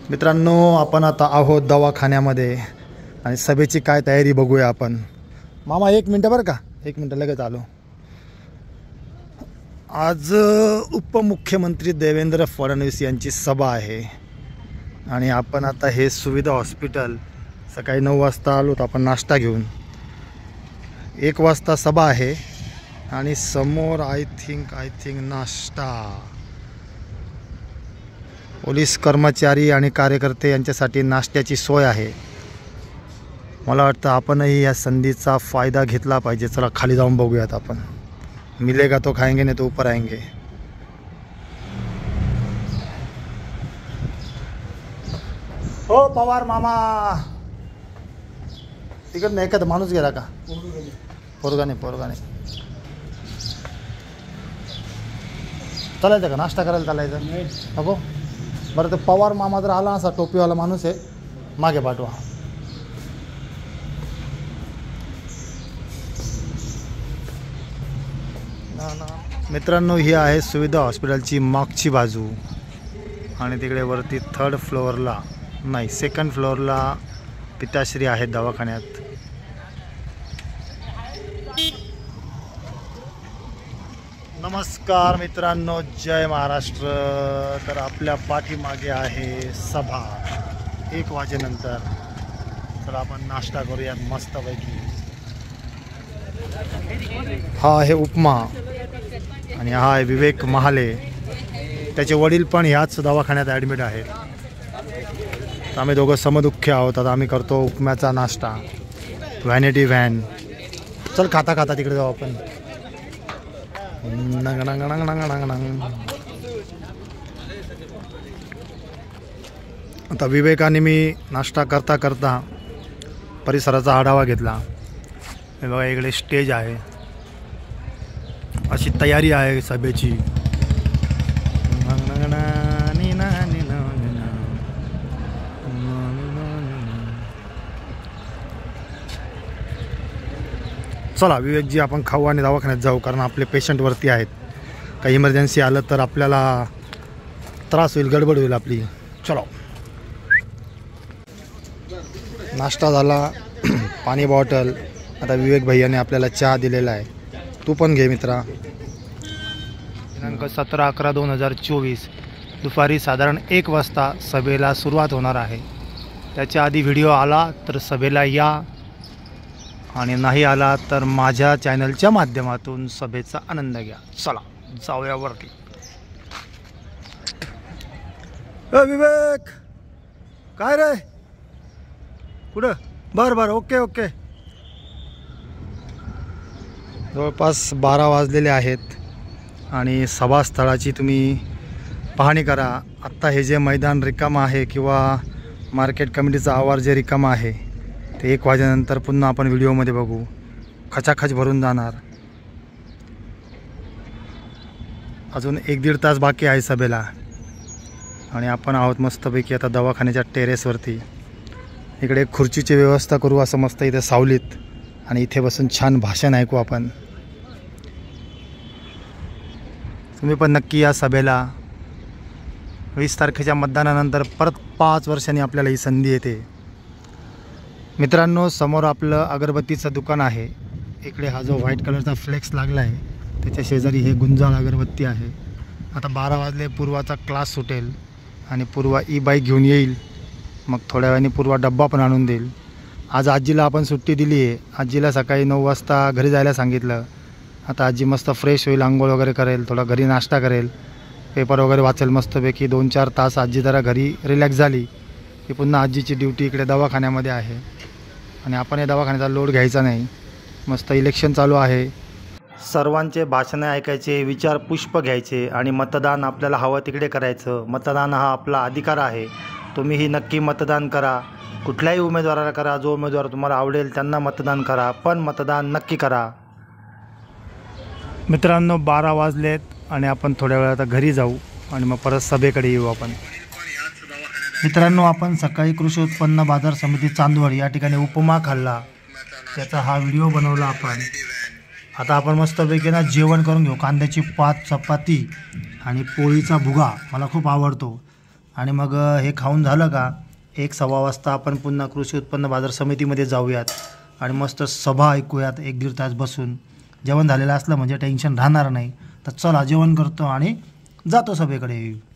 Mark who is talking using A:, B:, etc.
A: मित्रांनो, आपण आता आहोत दवाखान्यामध्ये आणि सभेची काय तयारी बघूया आपण. मामा 1 मिनिट बरं का, 1 मिनिट लगेच आलो. आज उपमुख्यमंत्री देवेंद्र फडणवीस यांची सभा आहे आणि आपण आता हे सुविधा हॉस्पिटल सकाळी 9 वाजता आलोत आपण नाश्ता घेऊन. 1 वाजता सभा आहे आणि समोर आय थिंक नाश्ता. पोलीस कर्मचारी आणि कार्यकर्ते यांच्यासाठी नाश्त्याची सोय आहे. मला वाटतं आपणही या संधीचा फायदा घेतला पाहिजे. चला खाली जाऊन बघूयात आपण. मिलेगा तो खाएंगे नहीं तो ऊपर आएंगे. हो पवार मामा, तिकडनं एखादा माणूस गेला का? पोरगा नाही. चालायचं का? नाश्ता करायला चालायचं नको? बरं, ते पवार मामा जर आला असा टोपीवाला माणूस आहे, मागे पाठवा. मित्रांनो, ही आहे सुविधा हॉस्पिटलची मागची बाजू आणि तिकडे वरती 3rd फ्लोअरला नाही 2nd फ्लोअरला पिताश्री आहेत दवाखान्यात. नमस्कार मित्रांनो, जय महाराष्ट्र. तर आपल्या पाठीमागे आहे सभा 1 वाजेनंतर. तर आपण नाश्ता करूयात मस्तपैकी. हा आहे उपमा आणि हा आहे विवेक महाले. त्याचे वडील पण ह्याच दवाखान्यात ॲडमिट आहेत. तर आम्ही दोघं समदुःखी आहोत. आता आम्ही करतो उपम्याचा नाश्ता. Vanity van. चल खाता खाता तिकडे जाऊ आपण. आता विवेकाने मी नाश्ता करता करता परिसराचा आढावा घेतला. हे बघा, इकडे स्टेज आहे. अशी तयारी आहे सभेची. चला विवेकजी, आपण खाऊ आणि दवाखान्यात जाऊ, कारण आपले पेशंट वरती आहेत. काही इमर्जन्सी आलं तर आपल्याला त्रास होईल, गडबड होईल आपली. चलो. नाश्ता झाला, पाणी बॉटल. आता विवेक भैयाने आपल्याला चहा दिलेला आहे. तू पण घे मित्रा. दिनांक 17/11/2024 दुपारी साधारण 1 वाजता सभेला सुरुवात होणार आहे. त्याच्या आधी व्हिडिओ आला तर सभेला या आणि नाही आला तर माझ्या चॅनलच्या माध्यमातून सभेचा आनंद घ्या. चला जाऊया वरती. विवेक, काय रे? कुठं? बरं ओके. जवळपास 12 वाजलेले आहेत आणि सभास्थळाची तुम्ही पाहणी करा. आत्ता हे जे मैदान रिकामं आहे किंवा मार्केट कमिटीचा आवार जे रिकामं आहे ते 1 वाजेनंतर पुन्हा आपण व्हिडिओमध्ये बघू. खचाखच भरून जाणार. अजून 1-1.5 तास बाकी आहे सभेला आणि आपण आहोत मस्तपैकी आता दवाखान्याच्या टेरेसवरती. इकडे खुर्चीची व्यवस्था करू असं मस्त इथे सावलीत आणि इथे बसून छान भाषण ऐकू आपण. तुम्ही पण नक्की या सभेला. 20 तारखेच्या मतदानानंतर परत 5 वर्षांनी आपल्याला ही संधी येते. मित्रांनो, समोर आपलं अगरबत्तीचं दुकान आहे. इकडे हा जो व्हाईट कलरचा फ्लेक्स लागला आहे त्याच्या शेजारी हे गुंजाळ अगरबत्ती आहे. आता 12 वाजले, पूर्वाचा क्लास सुटेल आणि पूर्वा ई-बाईक घेऊन येईल. मग थोड्या वेळाने पूर्वा डब्बा पण आणून देईल. आज आजीला आपण सुट्टी दिली आहे. आजीला सकाळी 9 वाजता घरी जायला सांगितलं. आता आजी मस्त फ्रेश होईल, आंघोळ वगैरे करेल, थोडा घरी नाश्ता करेल, पेपर वगैरे वाचेल मस्तपैकी. 2-4 तास आजी जरा घरी रिलॅक्स झाली की पुन्हा आजीची ड्युटी इकडे दवाखान्यामध्ये आहे. आणि आपण या दवाखान्याचा लोड घ्यायचा नाही. मस्त इलेक्शन चालू आहे. सर्वांचे भाषणं ऐकायचे, विचार पुष्प घ्यायचे आणि मतदान आपल्याला हवं तिकडे करायचं. मतदान हा आपला अधिकार आहे. तुम्हीही नक्की मतदान करा. कुठल्याही उमेदवाराला करा. जो उमेदवार तुम्हाला आवडेल त्यांना मतदान करा, पण मतदान नक्की करा. मित्रांनो, 12 वाजलेत आणि आपण थोड्या वेळात आता घरी जाऊ आणि मग परत सभेकडे येऊ आपण. मित्रांनो, आपण सकाळी कृषी उत्पन्न बाजार समिती चांदवड या ठिकाणी उपमा खाल्ला. त्याचा हा व्हिडिओ बनवला आपण. आता आपण मस्तपैकी ना जेवण करून घेऊ. कांद्याची पात, चपाती आणि पोळीचा भुगा मला खूप आवडतो. आणि मग हे खाऊन झालं का 1-1.15 वाजता आपण पुन्हा कृषी उत्पन्न बाजार समितीमध्ये जाऊयात आणि मस्त सभा ऐकूयात 1-1.5 तास बसून. जेवण झालेलं असलं म्हणजे टेन्शन राहणार नाही. तर चला जेवण करतो आणि जातो सभेकडे.